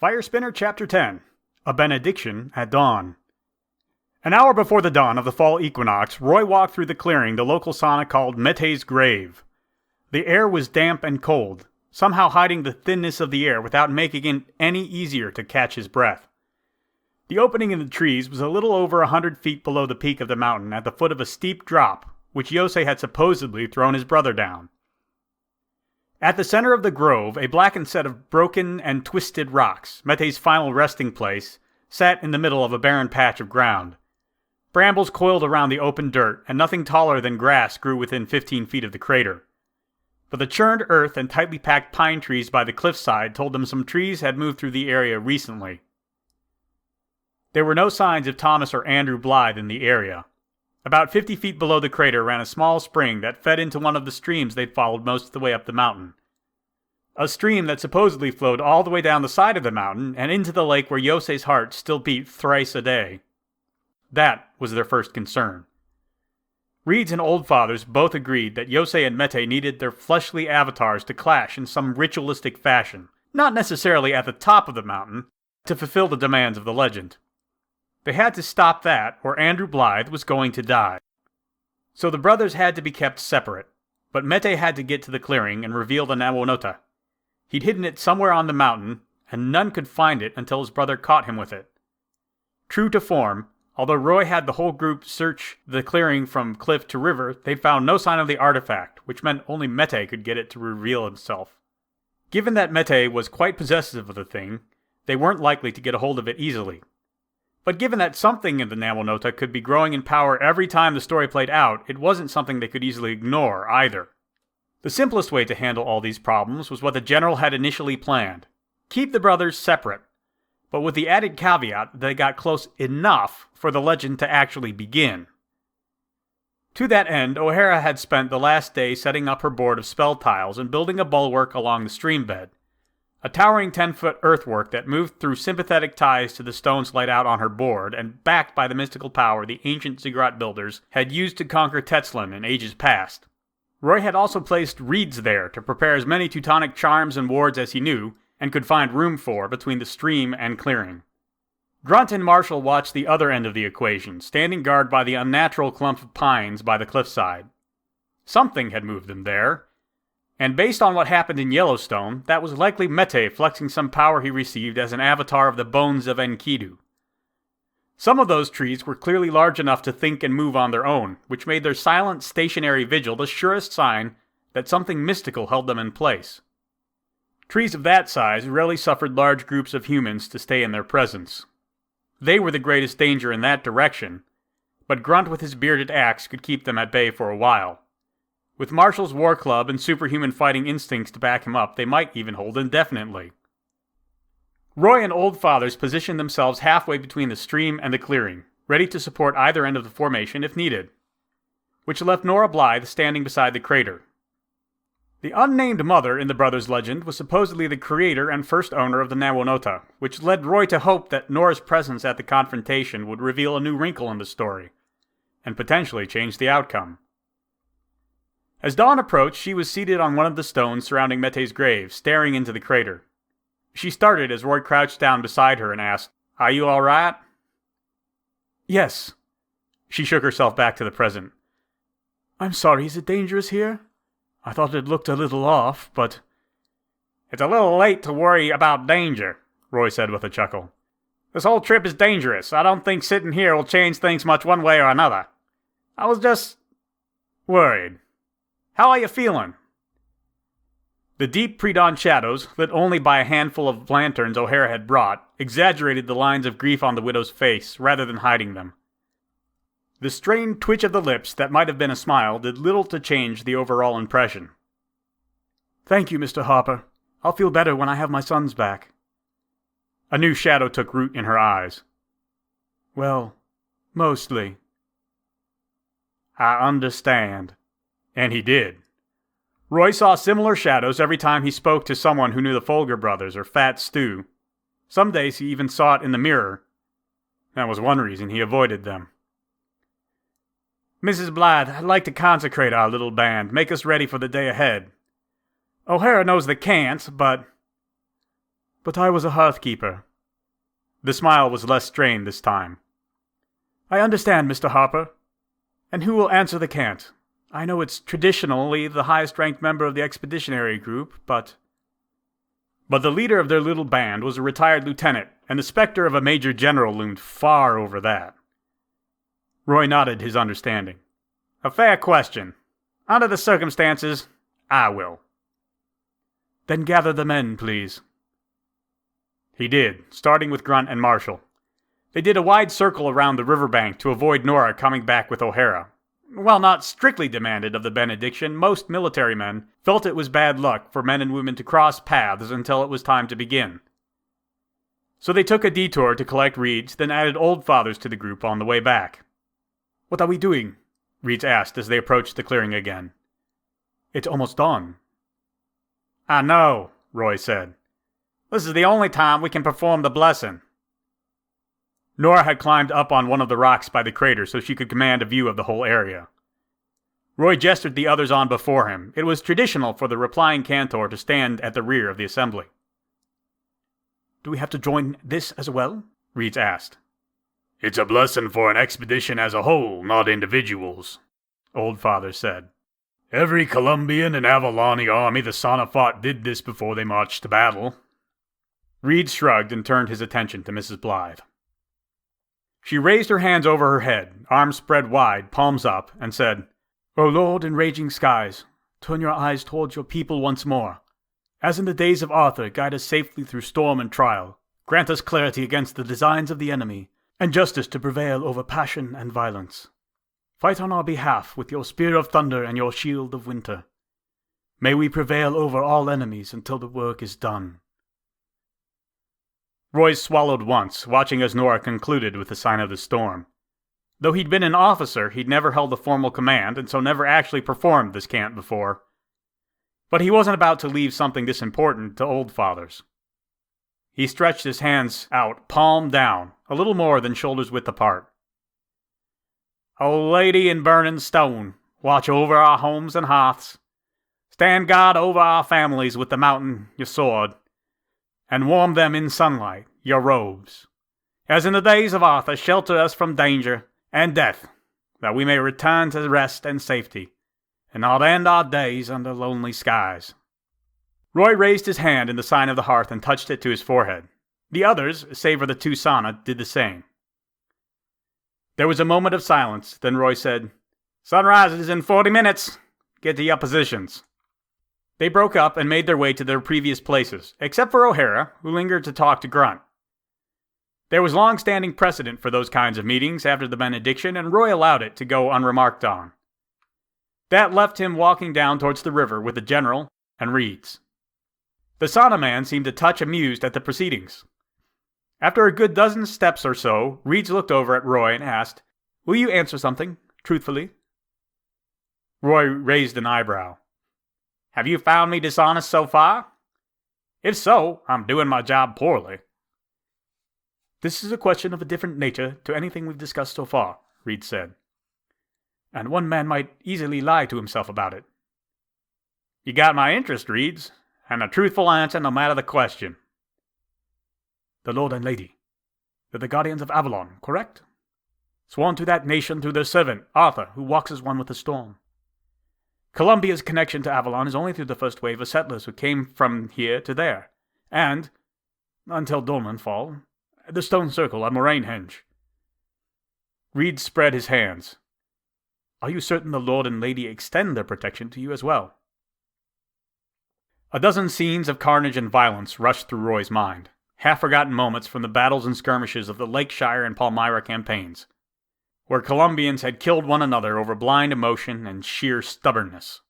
Firespinner Chapter 10. A Benediction at Dawn. An hour before the dawn of the fall equinox, Roy walked through the clearing the local sauna called Mete's Grave. The air was damp and cold, somehow hiding the thinness of the air without making it any easier to catch his breath. The opening in the trees was a little over 100 feet below the peak of the mountain at the foot of a steep drop, which Yosei had supposedly thrown his brother down. At the center of the grove, a blackened set of broken and twisted rocks, Mete's final resting place, sat in the middle of a barren patch of ground. Brambles coiled around the open dirt, and nothing taller than grass grew within 15 feet of the crater. But the churned earth and tightly packed pine trees by the cliffside told them some trees had moved through the area recently. There were no signs of Thomas or Andrew Blythe in the area. About 50 feet below the crater ran a small spring that fed into one of the streams they'd followed most of the way up the mountain. A stream that supposedly flowed all the way down the side of the mountain and into the lake where Yosei's heart still beat thrice a day. That was their first concern. Reeds and Oldfathers both agreed that Yosei and Mete needed their fleshly avatars to clash in some ritualistic fashion, not necessarily at the top of the mountain, to fulfill the demands of the legend. They had to stop that, or Andrew Blythe was going to die. So the brothers had to be kept separate, but Mete had to get to the clearing and reveal the Nawonota. He'd hidden it somewhere on the mountain, and none could find it until his brother caught him with it. True to form, although Roy had the whole group search the clearing from cliff to river, they found no sign of the artifact, which meant only Mete could get it to reveal himself. Given that Mete was quite possessive of the thing, they weren't likely to get a hold of it easily. But given that something in the Nawonota could be growing in power every time the story played out, it wasn't something they could easily ignore either. The simplest way to handle all these problems was what the general had initially planned. Keep the brothers separate, but with the added caveat that they got close enough for the legend to actually begin. To that end, O'Hara had spent the last day setting up her board of spell tiles and building a bulwark along the stream bed. A towering 10-foot earthwork that moved through sympathetic ties to the stones laid out on her board and backed by the mystical power the ancient ziggurat builders had used to conquer Tetzlan in ages past. Roy had also placed reeds there to prepare as many Teutonic charms and wards as he knew and could find room for between the stream and clearing. Grunt and Marshall watched the other end of the equation, standing guard by the unnatural clump of pines by the cliffside. Something had moved them there, and based on what happened in Yellowstone, that was likely Mete flexing some power he received as an avatar of the bones of Enkidu. Some of those trees were clearly large enough to think and move on their own, which made their silent, stationary vigil the surest sign that something mystical held them in place. Trees of that size rarely suffered large groups of humans to stay in their presence. They were the greatest danger in that direction, but Grunt with his bearded axe could keep them at bay for a while. With Marshall's war club and superhuman fighting instincts to back him up, they might even hold indefinitely. Roy and Oldfathers positioned themselves halfway between the stream and the clearing, ready to support either end of the formation if needed, which left Nora Blythe standing beside the crater. The unnamed mother in the brothers' legend was supposedly the creator and first owner of the Nawonota, which led Roy to hope that Nora's presence at the confrontation would reveal a new wrinkle in the story, and potentially change the outcome. As dawn approached, she was seated on one of the stones surrounding Mete's grave, staring into the crater. She started as Roy crouched down beside her and asked, "Are you all right?" "Yes." She shook herself back to the present. "I'm sorry, is it dangerous here? I thought it looked a little off, but..." "It's a little late to worry about danger," Roy said with a chuckle. "This whole trip is dangerous. I don't think sitting here will change things much one way or another. I was just... worried. How are you feeling?" The deep pre-dawn shadows, lit only by a handful of lanterns O'Hara had brought, exaggerated the lines of grief on the widow's face, rather than hiding them. The strained twitch of the lips that might have been a smile did little to change the overall impression. "Thank you, Mr. Harper. I'll feel better when I have my sons back." A new shadow took root in her eyes. "Well, mostly." "I understand." And he did. Roy saw similar shadows every time he spoke to someone who knew the Folger brothers or Fat Stu. Some days he even saw it in the mirror. That was one reason he avoided them. "Mrs. Blythe, I'd like to consecrate our little band, make us ready for the day ahead. O'Hara knows they can't, but..." But I was a hearthkeeper. The smile was less strained this time. I understand, Mr. Harper. And who will answer the cant? I know it's traditionally the highest-ranked member of the expeditionary group, but... But the leader of their little band was a retired lieutenant, and the specter of a major general loomed far over that. Roy nodded his understanding. A fair question. Under the circumstances, I will. Then gather the men, please. He did, starting with Grunt and Marshall. They did a wide circle around the riverbank to avoid Nora coming back with O'Hara. While not strictly demanded of the benediction, most military men felt it was bad luck for men and women to cross paths until it was time to begin. So they took a detour to collect reeds, then added Old Fathers to the group on the way back. What are we doing? Reeds asked as they approached the clearing again. It's almost dawn. I know, Roy said. This is the only time we can perform the blessing. Nora had climbed up on one of the rocks by the crater so she could command a view of the whole area. Roy gestured the others on before him. It was traditional for the replying cantor to stand at the rear of the assembly. Do we have to join this as well? Reeds asked. It's a blessing for an expedition as a whole, not individuals, Old Father said. Every Colombian and Avaloni army the Sana fought did this before they marched to battle. Reeds shrugged and turned his attention to Mrs. Blythe. She raised her hands over her head, arms spread wide, palms up, and said, O Lord in raging skies, turn your eyes towards your people once more. As in the days of Arthur, guide us safely through storm and trial. Grant us clarity against the designs of the enemy, and justice to prevail over passion and violence. Fight on our behalf with your spear of thunder and your shield of winter. May we prevail over all enemies until the work is done. Roy swallowed once, watching as Nora concluded with the sign of the storm. Though he'd been an officer, he'd never held a formal command, and so never actually performed this cant before. But he wasn't about to leave something this important to Old Fathers. He stretched his hands out, palm down, a little more than shoulders width apart. O Lady in burning stone, watch over our homes and hearths. Stand guard over our families with the mountain, your sword, and warm them in sunlight, your robes. As in the days of Arthur, shelter us from danger and death, that we may return to rest and safety, and not end our days under lonely skies. Roy raised his hand in the sign of the hearth and touched it to his forehead. The others, save for the two Sana, did the same. There was a moment of silence, then Roy said, Sunrise is in 40 minutes. Get to your positions. They broke up and made their way to their previous places, except for O'Hara, who lingered to talk to Grunt. There was long-standing precedent for those kinds of meetings after the benediction, and Roy allowed it to go unremarked on. That left him walking down towards the river with the general and Reeds. The Sana man seemed a touch amused at the proceedings. After a good dozen steps or so, Reeds looked over at Roy and asked, Will you answer something, truthfully? Roy raised an eyebrow. Have you found me dishonest so far? If so, I'm doing my job poorly. This is a question of a different nature to anything we've discussed so far, Reed said. And one man might easily lie to himself about it. You got my interest, Reeds, and a truthful answer no matter the question. The Lord and Lady. They're the guardians of Avalon, correct? Sworn to that nation through their servant, Arthur, who walks as one with the storm. Columbia's connection to Avalon is only through the first wave of settlers who came from here to there, and, until Dolmen fall, the stone circle on Morainehenge. Reed spread his hands. Are you certain the Lord and Lady extend their protection to you as well? A dozen scenes of carnage and violence rushed through Roy's mind, half-forgotten moments from the battles and skirmishes of the Lakeshire and Palmyra campaigns, where Colombians had killed one another over blind emotion and sheer stubbornness.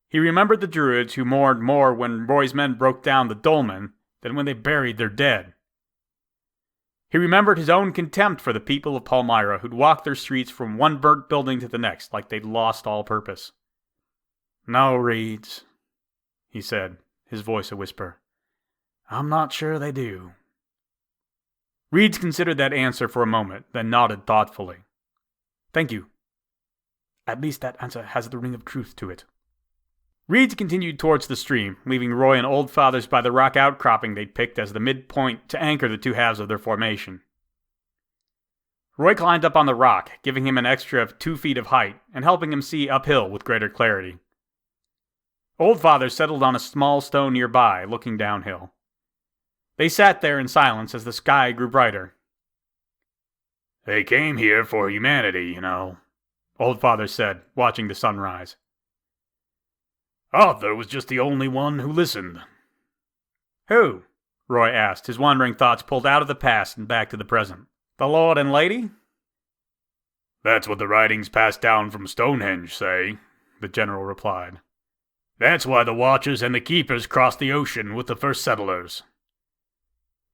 He remembered the Druids who mourned more when Roy's men broke down the dolmen than when they buried their dead. He remembered his own contempt for the people of Palmyra who'd walked their streets from one burnt building to the next like they'd lost all purpose. No, Reeds, he said, his voice a whisper. I'm not sure they do. Reeds considered that answer for a moment, then nodded thoughtfully. Thank you. At least that answer has the ring of truth to it. Reeds continued towards the stream, leaving Roy and Old Fathers by the rock outcropping they'd picked as the midpoint to anchor the two halves of their formation. Roy climbed up on the rock, giving him an extra 2 feet of height and helping him see uphill with greater clarity. Old Fathers settled on a small stone nearby, looking downhill. They sat there in silence as the sky grew brighter. They came here for humanity, you know, Old Father said, watching the sun rise. Arthur was just the only one who listened. Who? Roy asked, his wandering thoughts pulled out of the past and back to the present. The Lord and Lady? That's what the writings passed down from Stonehenge say, the general replied. That's why the Watchers and the Keepers crossed the ocean with the first settlers.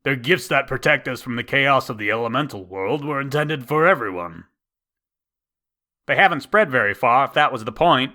Their gifts that protect us from the chaos of the elemental world were intended for everyone. They haven't spread very far, if that was the point.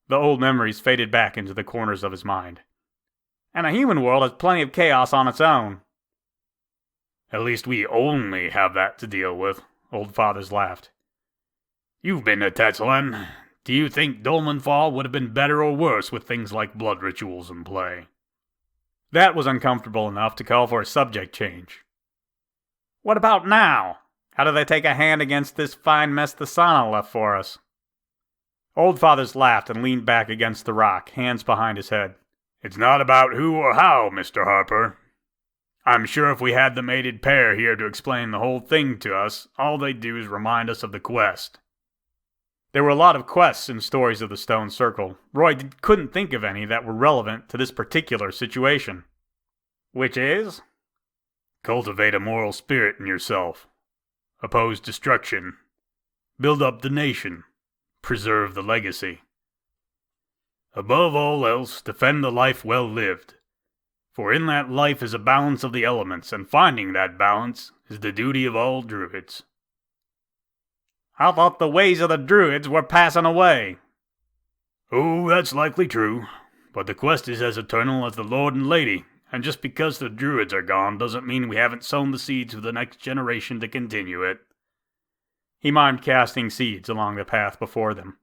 The old memories faded back into the corners of his mind. And a human world has plenty of chaos on its own. At least we only have that to deal with, Old Fathers laughed. You've been to Tetzelin. Do you think Dolmenfall would have been better or worse with things like blood rituals in play? That was uncomfortable enough to call for a subject change. What about now? How do they take a hand against this fine mess the sauna left for us? Old Fathers laughed and leaned back against the rock, hands behind his head. It's not about who or how, Mr. Harper. I'm sure if we had the mated pair here to explain the whole thing to us, all they'd do is remind us of the quest. There were a lot of quests in Stories of the Stone Circle. Roy couldn't think of any that were relevant to this particular situation. Which is? Cultivate a moral spirit in yourself. Oppose destruction. Build up the nation. Preserve the legacy. Above all else, defend the life well lived. For in that life is a balance of the elements, and finding that balance is the duty of all druids. I thought the ways of the druids were passing away. Oh, that's likely true, but the quest is as eternal as the Lord and Lady, and just because the druids are gone doesn't mean we haven't sown the seeds for the next generation to continue it. He mimed casting seeds along the path before them.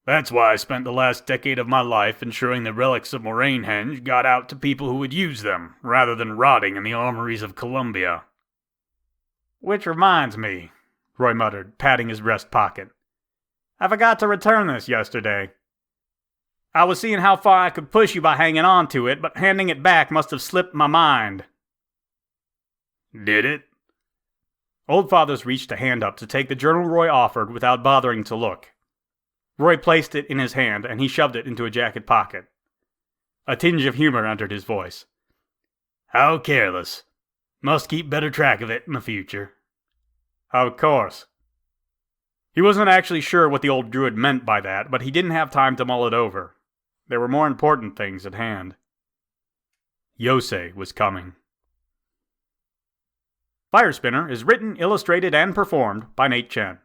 That's why I spent the last decade of my life ensuring the relics of Morainehenge got out to people who would use them, rather than rotting in the armories of Columbia. Which reminds me, Roy muttered, patting his breast pocket. I forgot to return this yesterday. I was seeing how far I could push you by hanging on to it, but handing it back must have slipped my mind. Did it? Old Fathers reached a hand up to take the journal Roy offered without bothering to look. Roy placed it in his hand, and he shoved it into a jacket pocket. A tinge of humor entered his voice. How careless. Must keep better track of it in the future. Of course. He wasn't actually sure what the old druid meant by that, but he didn't have time to mull it over. There were more important things at hand. Yosei was coming. Firespinner is written, illustrated, and performed by Nate Chen.